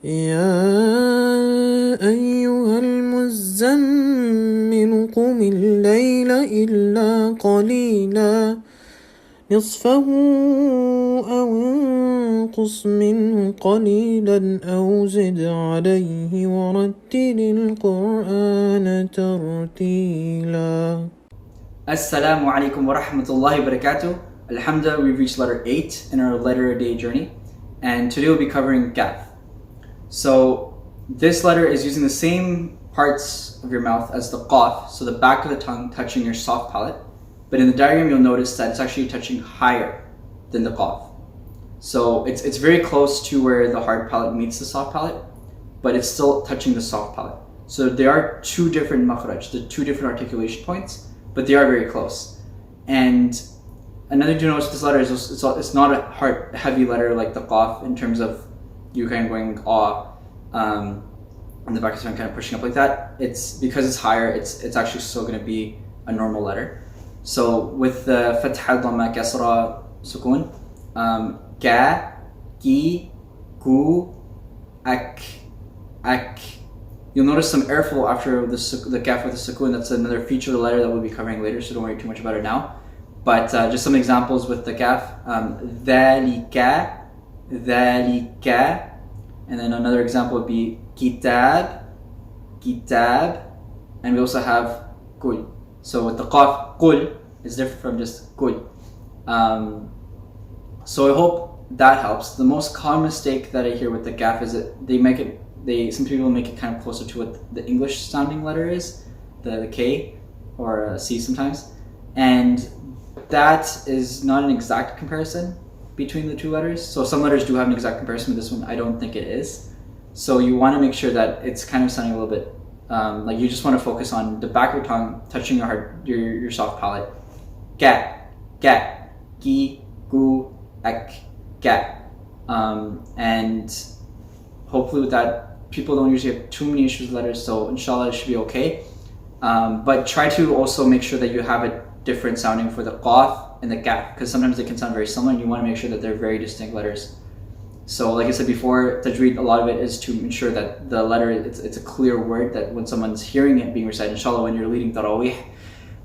يا أيها المزمل قم الليل إلا قليلا نصفه أو انقص منه قليلا أو زد عليه ورتل القرآن ترتيلا. Assalamu alaikum wa rahmatullahi wa barakatuh. Alhamdulillah, we've reached letter 8 in our letter a day journey, and today we'll be covering kaf. So this letter is using the same parts of your mouth as the qaf, so the back of the tongue touching your soft palate, but in the diagram you'll notice that it's actually touching higher than the qaf. So it's very close to where the hard palate meets the soft palate, but it's still touching the soft palate. So there are two different makhraj, the two different articulation points, but they are very close. And another thing to notice with this letter is it's not a hard, heavy letter like the qaf in terms of you kind of going and the back of the tongue kind of pushing up like that. It's because it's higher, it's actually still going to be a normal letter. So with the fatha, dhamma, kasra, sukun, ka, ki, ku, ak. You'll notice some airflow after the kaf with the sukoon. That's another feature of the letter that we'll be covering later, so don't worry too much about it now. But just some examples with the kaf. Dhalika, dhalika. And then another example would be kitab, kitab. And we also have kul. So with the qaf, kul is different from just kul. So I hope that helps. The most common mistake that I hear with the kaf is that some people make it kind of closer to what the English sounding letter is, the K or C sometimes, and that is not an exact comparison between the two letters. So some letters do have an exact comparison, but this one I don't think it is. So you want to make sure that it's kind of sounding a little bit like you just want to focus on the back of your tongue touching your soft palate. Gat, gat, ki, gu, ek, gat, and hopefully with that, people don't usually have too many issues with letters, so inshallah it should be okay. But try to also make sure that you have a different sounding for the qaf and the kaf, because sometimes they can sound very similar and you want to make sure that they're very distinct letters. So like I said before, Tajweed, a lot of it is to ensure that the letter, it's a clear word that when someone's hearing it being recited, inshallah when you're leading tarawih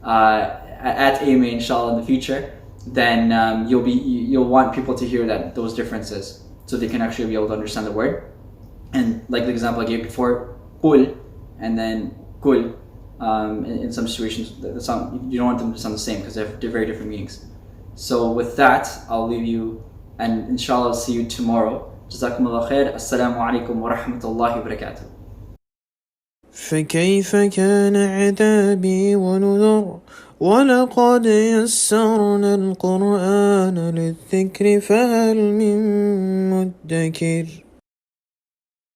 at AMA inshallah in the future, then you'll want people to hear those differences so they can actually be able to understand the word. And like the example I gave before, qul and then kul, in some situations, you don't want them to sound the same because they're very different meanings. So with that, I'll leave you, and inshallah I'll see you tomorrow. Jazakumullah khair. Assalamu alaikum wa rahmatullahi wa barakatuh. فكيف كان عذابي ونذر ولقد يسرنا القرآن للذكر فهل من مدكر.